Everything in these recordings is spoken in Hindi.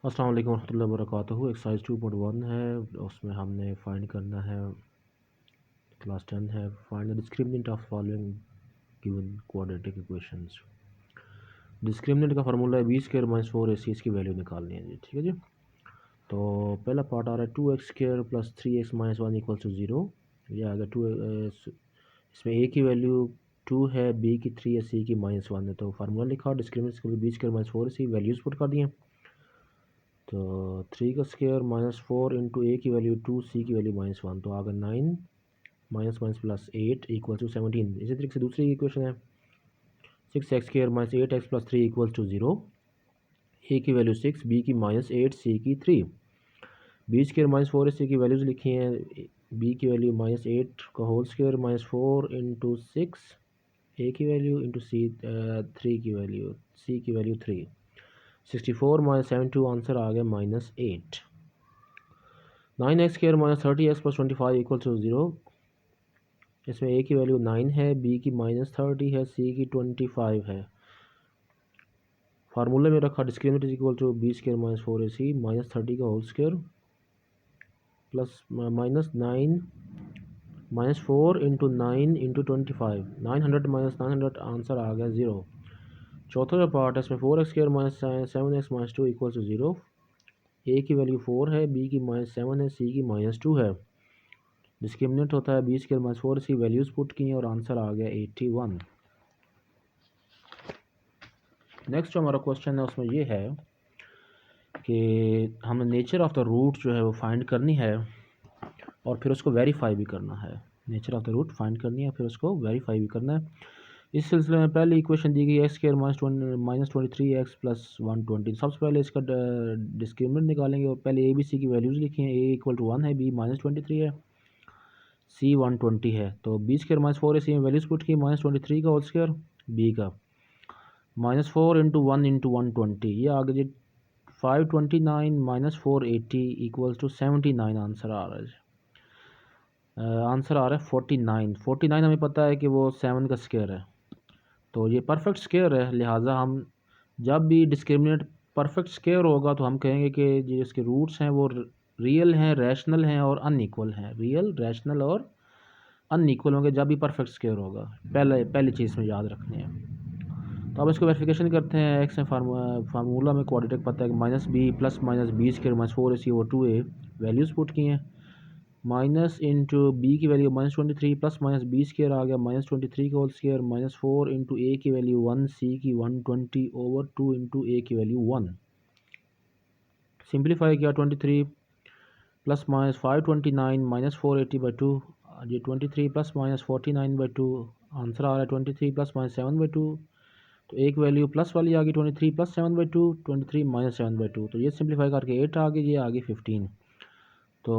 अस्सलाम वालेकुम रहमतुल्लाहि व बरकातुहू। एक्सरसाइज 2.1 है, उसमें हमने फाइंड करना है, क्लास 10 है, find the discriminant of following given quadratic equations. Discriminant का फार्मूला है बी स्क्वायर माइनस 4ac, इसकी वैल्यू निकालनी है जी। ठीक है जी। तो पहला पार्ट आ रहा है 2x square plus 3x minus 1 equal to 0। ये आ गया 2, इसमें a की वैल्यू 2 है, b की 3 है, c की -1 है। तो फार्मूला लिखा, डिस्क्रिमिनेंट के लिए B square minus 4ac values put कर दिए। तो 3 का स्क्वायर माइनस 4 इंटू ए की वैल्यू 2, सी की वैल्यू -1, तो आगे 9 minus minus plus 8 equal to 17। इसी तरीके से दूसरी इक्वेशन है 6x square minus 8x plus 3 equal to 0। ए की वैल्यू 6, बी की -8, सी की 3। बी स्क्वायर माइनस 4ac की वैल्यूज़ लिखी हैं, बी की वैल्यू -8 का होल स्क्वायर माइनस 4 इंटू 6, ए की वैल्यू इंटू सी 3 की वैल्यू, सी की वैल्यू 3। 64 माइनस 72 आंसर आ गया -8। 9x square minus 30x plus 25 equal to 0। इसमें ए की वैल्यू 9 है, बी की -30 है, सी की 25 है। फार्मूले में रखा discriminant equal to b square minus 4ac -30 का whole square plus -9 -4 into 9 into 25, 900 minus 900 answer आ गया 0। चौथा जो पार्ट है इसमें 4x square minus 7x minus 2 equal to 0। ए की वैल्यू 4 है, बी की -7 है, सी की -2 है। डिस्क्रिमिनेंट होता है बी स्क्वायर माइनस 4 सी, वैल्यूज़ पुट की हैं और आंसर आ गया 81। नेक्स्ट जो हमारा क्वेश्चन है उसमें ये है कि हमें नेचर ऑफ द रूट जो है वो फाइंड करनी है और फिर उसको वेरीफाई भी करना है। Nature of the root find करनी है, फिर उसको वेरीफाई भी करना है। इस सिलसिले में पहली इक्वेशन दी गई x square minus 23x plus 120। सबसे पहले इसका डिस्क्रिमिनेंट निकालेंगे और पहले ए बी सी की वैल्यूज़ लिखी हैं। ए इक्वल टू 1 है, बी -23 है, सी 120 है। तो बी स्क्वायर माइनस 4ac में वैल्यूज पुट की, -23 का होल स्क्वायर, बी का -4 इंटू 1 इंटू 120, ये आगे जी 529 माइनस 480 इक्वल्स टू 79 आंसर आ रहा है। आंसर आ रहा है 49। 49 हमें पता है कि वो 7 का स्क्वायर है, तो ये परफेक्ट स्क्वायर है। लिहाजा हम जब भी डिस्क्रिमिनेंट परफेक्ट स्क्वायर होगा तो हम कहेंगे कि जो इसके रूट्स हैं वो रियल हैं, रैशनल हैं और अनइक्वल हैं। रियल, रैशनल और अनइक्वल होंगे जब भी परफेक्ट स्क्वायर होगा। पहली चीज़ में याद रखनी है। तो अब इसको वेरिफिकेशन करते हैं। एक्स में फार्मूला में क्वाड्रेटिक पता है कि minus b plus minus b square minus 4ac over 2a, values put की हैं। माइनस इंटू बी की value -23 plus minus b square आ गया -23 का होल स्क्वायर, -4 इंटू ए की वैल्यू 1, सी की 120 ओवर 2 इंटू ए की वैल्यू 1। सिंप्लीफाई किया 23 प्लस माइनस 529 माइनस 480/2, ये 23 प्लस माइनस 49/2 आंसर आ रहा है 23 प्लस माइनस 7/2। तो एक वैल्यू प्लस वाली आ गई 23 प्लस 7/2, 23 माइनस 7/2, तो ये सिंप्लीफाई करके 8 आ गई, ये आ गई 15। तो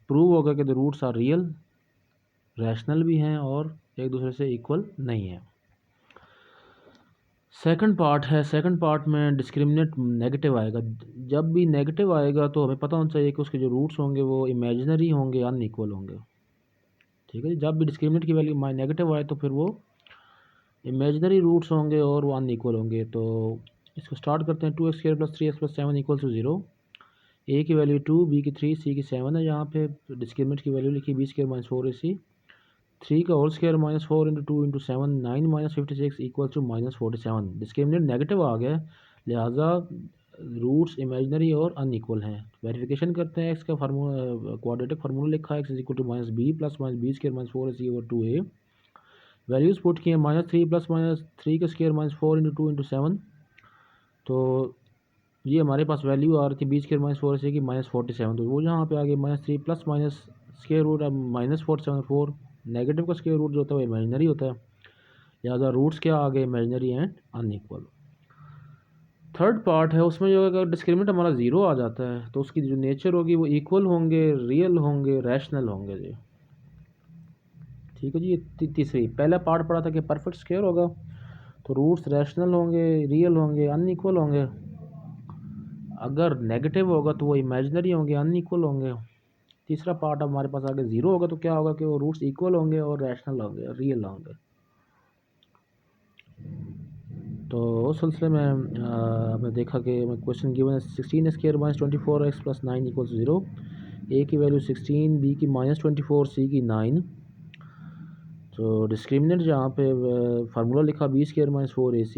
प्रूव होगा कि the roots are real, rational भी हैं और एक दूसरे से इक्वल नहीं है। सेकंड पार्ट है, सेकंड पार्ट में डिस्क्रिमिनेंट नेगेटिव आएगा। जब भी नेगेटिव आएगा तो हमें पता होना चाहिए कि उसके जो रूट्स होंगे वो इमेजिनरी होंगे, अनइक्वल होंगे। ठीक है जी। जब भी डिस्क्रिमिनेंट की वैल्यू नेगेटिव आए तो फिर वो इमेजिनरी रूट्स होंगे और वो अनइक्वल होंगे। तो इसको स्टार्ट करते हैं। 2x square plus 3x plus 7 equal to 0। ए की वैल्यू 2, बी की 3, सी की 7 है। यहाँ पे डिस्क्रिमिनेंट की वैल्यू लिखी बी स्क्वायर माइनस 4ac, 3 का whole square minus 4 into 2 into 7, 9 minus 56 equal to -47। Discriminant negative आ गया, लिहाजा रूट्स इमेजिनरी और अनइक्वल हैं। वेरिफिकेशन करते हैं। एक्स का फार्मूला क्वाड्रेटिक फार्मूला लिखा है, x is equal to minus b plus minus b square minus 4ac over 2a, values put किए -3 प्लस माइनस 3 का स्क्वायर माइनस 4 इंटू 2 इंटू 7। तो ये हमारे पास वैल्यू आ रही थी बी स्क्वायर माइनस 4ac की -47, तो वो यहाँ पे आ गई -3 प्लस माइनस स्क्वायर रूट अब -474। नेगेटिव का स्क्वायर रूट जो होता है वो इमेजिनरी होता है, लिहाजा रूट्स क्या आ गए, imaginary and unequal. Third part है, उसमें जो अगर डिस्क्रिमिनेंट हमारा ज़ीरो आ जाता है तो उसकी जो नेचर होगी वो इक्वल होंगे, रियल होंगे, रैशनल होंगे जी। ठीक है जी। ये तीसरी, पहला पार्ट पढ़ा था कि परफेक्ट स्क्वायर होगा तो रूट्स रैशनल होंगे, रियल होंगे, अनइक्वल होंगे। अगर नेगेटिव होगा तो वो इमेजिनरी होंगे, अनइक्वल होंगे। तीसरा पार्ट अब हमारे पास आगे ज़ीरो होगा तो क्या होगा कि वो रूट्स इक्वल होंगे और रैशनल होंगे, रियल होंगे। तो उस सिलसिले में हमने देखा कि क्वेश्चन गिवन है 16x² - 24x + 9 = 0। ए की वैल्यू 16, बी की -24, सी की 9। तो डिस्क्रिमिनेंट जहाँ पे फार्मूला लिखा b² - 4ac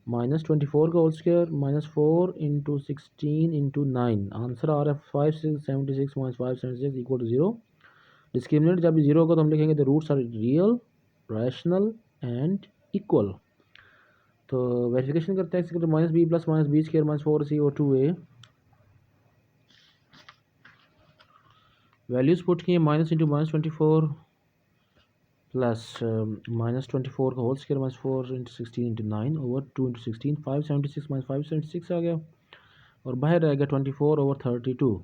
-24 का होल स्क्वायर -4 × 16 × 9। आंसर आ रहा है 576 - 576 = 0। डिस्क्रिमिनेंट जब भी 0 होगा तो हम लिखेंगे the roots are real, rational and equal. तो वेरिफिकेशन करते हैं -b + -b² - 4c और 2a। वैल्यूज़ पुट किए -* -24 प्लस -24 का होल स्क्वायर -4 × 16 × 9 ओवर 2 × 16 576 - 576 आ गया और बाहर रह गया 24/32।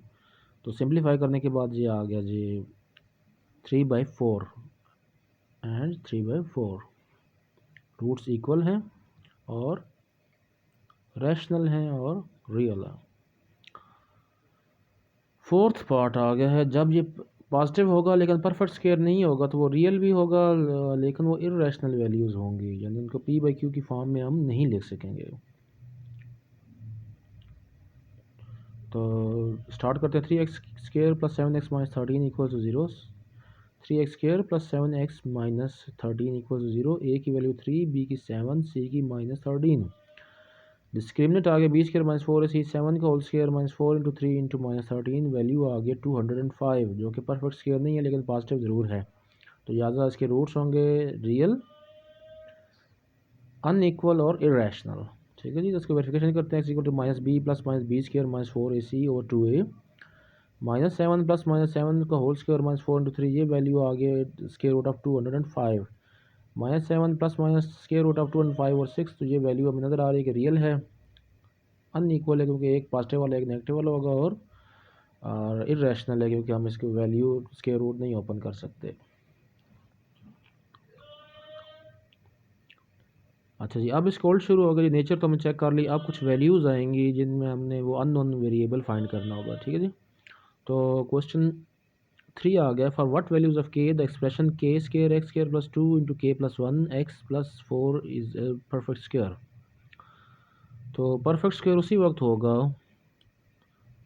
तो सिंप्लीफाई करने के बाद ये आ गया जी 3/4 एंड 3/4। रूट्स इक्वल हैं और रैशनल हैं और रियल है। फोर्थ पार्ट आ गया है, जब ये पॉजिटिव होगा लेकिन परफेक्ट स्क्वायर नहीं होगा तो वो रियल भी होगा लेकिन वो इर्रेशनल वैल्यूज़ होंगी, यानी उनको p/q की फॉर्म में हम नहीं लिख सकेंगे। तो स्टार्ट करते हैं 3x² + 7x - 13 = 0। 3x² + 7x - 13 = 0। a की वैल्यू 3, b की 7, c की -13। डिस्क्रिमिनेंट आ गया b² - 4ac 7 का होल स्क्वायर -4 × 3 × -13। वैल्यू आ गया 205 जो कि परफेक्ट स्क्वायर नहीं है लेकिन पॉजिटिव ज़रूर है। तो लिहाजा इसके रूट्स होंगे रियल, अनइक्वल और इरेशनल। ठीक है जी। तो इसको वेरिफिकेशन करते हैं -b + -b² - 4ac और 2a -7 + -7 का होल स्क्वायर -4 × 3। ये वैल्यू आ गया √205 -7 + -√205 और 6। तो ये वैल्यू हमें नज़र आ रही है कि रियल है, अनइक्वल है क्योंकि एक पॉजिटिव वाला एक नेगेटिव वाला होगा और इरेशनल है क्योंकि हम इसकी वैल्यू स्क्वायर रूट नहीं ओपन कर सकते। अच्छा जी, अब इसका उल्ट शुरू होगा जी। नेचर तो हमने चेक कर ली, अब कुछ वैल्यूज़ आएंगी जिनमें हमने वो अननोन वेरिएबल फाइंड करना होगा। ठीक है जी। तो क्वेश्चन 3 आ गया, for what values of k the expression k² x² + 2 × k + 1 x + 4 is perfect square. तो परफेक्ट स्क्वायर उसी वक्त होगा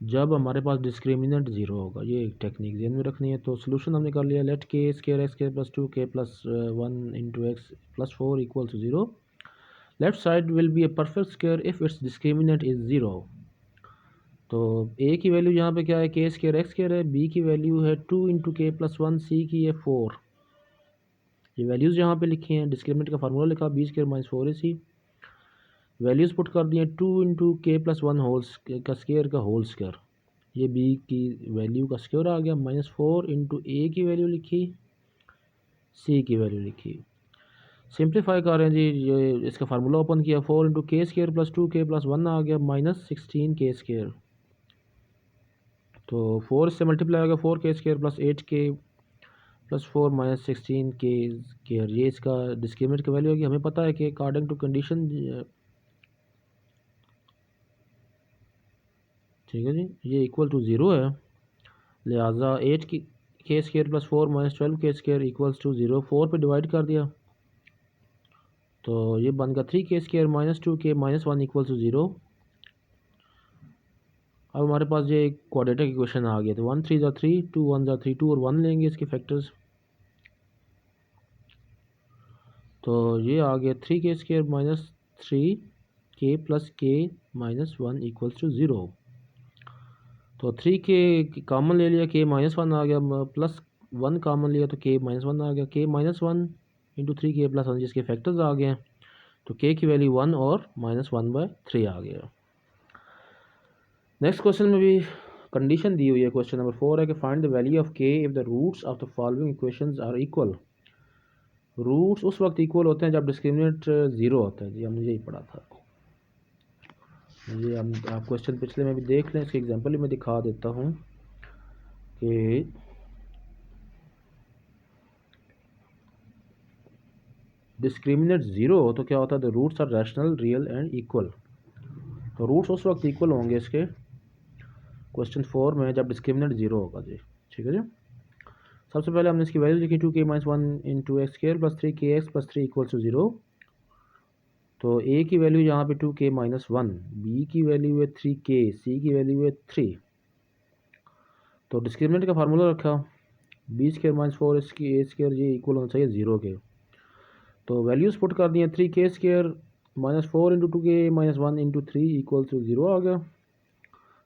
जब हमारे पास डिस्क्रिमिनेंट 0 होगा। ये एक टेक्निक ध्यान में रखनी है। तो सोल्यूशन हमने कर लिया, late k² x² + 2 k + 1 × x + 4 = 0। Left side will be a perfect square if it's discriminant is 0। तो a की वैल्यू यहाँ पे क्या है, k² x² है, b की वैल्यू है 2 × k + 1, c की है 4। ये वैल्यूज़ यहाँ पे लिखी हैं, डिस्क्रिमिनेंट का फार्मूला लिखा b² - 4ac। वैल्यूज़ पुट कर दिए 2 × k + 1 होल का स्क्वायर का होल स्क्वायर। ये b की वैल्यू का स्क्वायर आ गया -4 × a की वैल्यू लिखी, c की वैल्यू लिखी। सिंप्लीफाई कर रहे हैं जी, ये इसका फार्मूला ओपन किया, 4 × k² + 2k + 1 आ गया -16k²। तो 4 से मल्टीप्लाई हो गया 4k² + 8k + 4 -16k²। ये इसका डिस्क्रिमिनेंट की वैल्यू होगी। हमें पता है कि अकॉर्डिंग टू कंडीशन, ठीक है जी, ये इक्वल टू 0 है, लिहाजा 8k² + 4 -12k² = 0। 4 पे डिवाइड कर दिया तो ये बन गया 3k² - 2k - 1 = 0। अब हमारे पास ये क्वाड्रेटिक इक्वेशन आ गया। तो 1 3 = 3, 2 1 = 3, 2 और 1 लेंगे इसके फैक्टर्स। तो ये आ गया 3k² - 3k + k - 1 = 0। तो 3k कॉमन ले लिया, k - 1 आ गया, प्लस 1 कॉमन लिया तो k - 1 आ गया, k - 1 × 3k + 1 जिसके फैक्टर्स आ गए। तो k की वैल्यू 1 और -1/3 आ गया। नेक्स्ट क्वेश्चन में भी कंडीशन दी हुई है। क्वेश्चन नंबर 4 है कि find the value of k if the roots of the following equations are equal. Roots उस वक्त इक्वल होते हैं जब डिस्क्रिमिनेंट 0 होता है जी, हमने यही पढ़ा था। ये हम आप क्वेश्चन पिछले में भी देख लें, इसके एग्जांपल में दिखा देता हूँ कि डिस्क्रिमिनेंट 0 हो तो क्या होता है, the roots are rational, real and equal. तो रूट्स उस वक्त इक्वल होंगे इसके क्वेश्चन 4 में जब डिस्क्रिमिनेंट 0 होगा जी। ठीक है जी। सबसे पहले हमने इसकी वैल्यू लिखी 2k - 1 × x² + 3kx + 3 = 0। तो ए की वैल्यू यहाँ पे 2k माइनस 1, बी की वैल्यू है 3k, सी की वैल्यू है 3। तो डिस्क्रिमिनेंट का फार्मूला रखा, बी स्क्वायर माइनस 4 इसकी ए स्क्वायर ये इक्वल होना चाहिए 0 के। तो वैल्यूज़ पुट कर दिए, 3k square minus 4 into 2k minus 1 into 3 equal to 0 आ गया।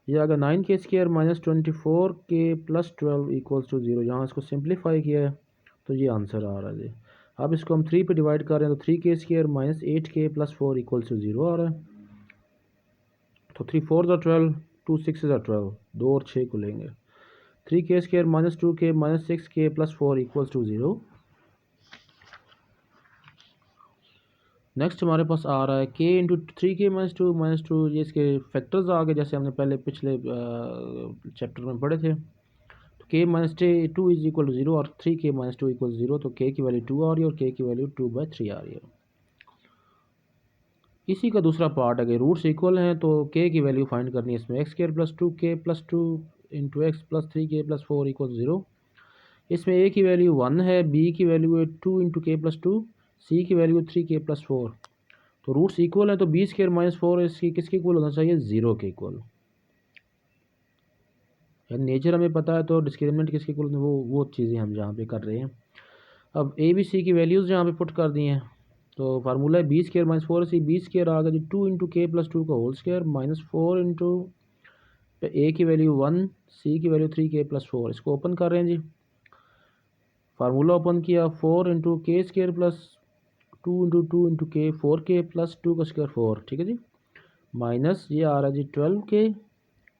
ये आ गया 9k square minus 24k plus 12 equals to 0। यहाँ इसको सिंप्लीफाई किया है तो ये आंसर आ रहा है जी। अब इसको हम 3 पे डिवाइड कर रहे हैं तो 3k square minus 8k plus 4 equals to 0 आ रहा है। तो 3 4 12, 2 6 12, 2 और 6 को लेंगे। 3k square minus 2k minus 6k plus 4 equals to 0। Next हमारे पास आ रहा है k into 3k minus two, ये इसके फैक्टर्स आ गए जैसे हमने पहले पिछले चैप्टर में पढ़े थे। तो k minus 2 is equal to 0 और 3k माइनस 2 इक्वल 0। तो k की वैल्यू 2 आ रही है और k की वैल्यू 2/3 आ रही है। इसी का दूसरा पार्ट है कि रूट्स इक्वल हैं तो k की वैल्यू फाइंड करनी है। इसमें x square plus 2k plus 2 into x plus 3k plus 4 equal 0। इसमें a की वैल्यू 1 है, b की वैल्यू है 2 इंटू k प्लस 2, c की वैल्यू 3k प्लस 4। तो रूट्स इक्वल है तो बी स्क्वायर माइनस 4 इसकी किसके इक्वल होना चाहिए, 0 के इक्वल। यानी नेचर हमें पता है तो डिस्क्रिमिनेंट किसके इक्वल, वो चीज़ें हम जहाँ पे कर रहे हैं। अब ए बी सी की वैल्यूज़ यहाँ पे पुट कर दी हैं। तो फार्मूला है बी स्क्वायर माइनस 4 सी, बी स्क्वायर आ गया जी 2 इंटू के प्लस 2 का होल स्क्वायर माइनस 4 इंटू ए की वैल्यू 1, सी की वैल्यू 3k प्लस 4। इसको ओपन कर रहे हैं जी। फार्मूला ओपन किया, 4 इंटू के स्क्वायर प्लस 2 इंटू के 4k प्लस 2 का स्क्वायर 4, ठीक है जी। माइनस ये आ रहा है जी 12k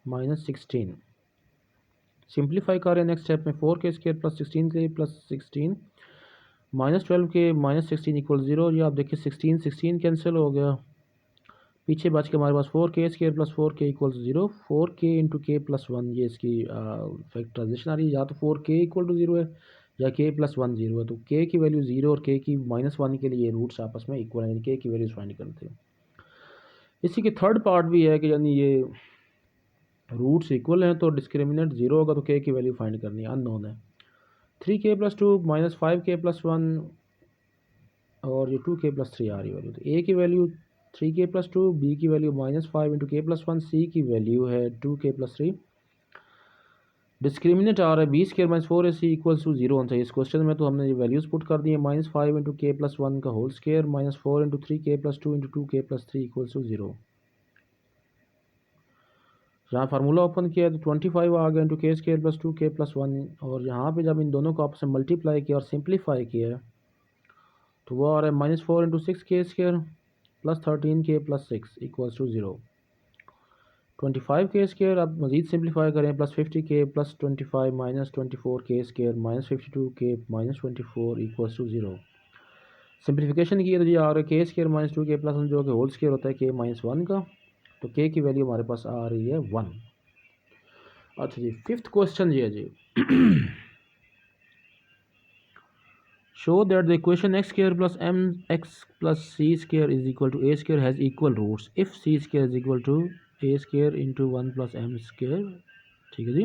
माइनस 16। सिंप्लीफाई कर रहे हैं नेक्स्ट स्टेप में, 4k square plus 16k plus 16 minus 12k minus 16 equal 0। ये आप देखिए 16 कैंसिल हो गया, पीछे बच के हमारे पास 4k square plus 4k equal 0। 4k into के प्लस 1 ये इसकी फैक्टराइजेशन आ रही है, या तो 4k इक्वल टू 0 है या k प्लस 1 0 है। तो k की वैल्यू 0 और k की माइनस 1 के लिए रूट्स आपस में इक्वल है, यानी k की वैल्यूज फाइंड करते हैं। इसी के थर्ड पार्ट भी है कि यानी ये रूट्स इक्वल हैं तो डिस्क्रिमिनेंट 0 होगा तो k की वैल्यू फाइंड करनी है, अननोन है। 3k plus 2 minus 5k plus 1 और ये 2k प्लस 3 आ रही वैल्यू। तो a की वैल्यू 3k प्लस 2, b की value minus 5 into k plus 1, c की वैल्यू है 2k प्लस 3। डिस्क्रिमिनेंट आ रहा है B square minus 4 ac equals to 0 होना चाहिए। इस क्वेश्चन में तो हमने ये वैल्यूज़ पुट कर दी है, माइनस 5 इंटू के प्लस 1 का whole square minus 4 into 3k plus 2 into 2k plus 3 equals to 0। यहाँ फार्मूला ओपन किया तो 25 आ गया इंटू के स्क्वायर प्लस 2k प्लस 1, और यहाँ पे जब इन दोनों को आपस में मल्टीप्लाई किया और सिंप्लीफाई किया तो वो आ रहा है minus 4 into 6k square plus 13k plus 6 equals to 0। 25k square अब मज़ीद सिंप्लीफाई करें, plus 50k plus 25 minus 24k square minus 52k minus 24 equals to 0। Simplification की तो ये आ रहा है के स्क्वायर माइनस 2k प्लस 1 जो कि होल स्क्वायर होता है k माइनस 1 का। तो k की वैल्यू हमारे पास आ रही है 1। अच्छा जी, फिफ्थ क्वेश्चन ये है जी। Show that the equation x square plus m x plus c square is equal to a square has equal roots if c square is equal to a square into 1 plus m square, ठीक है जी।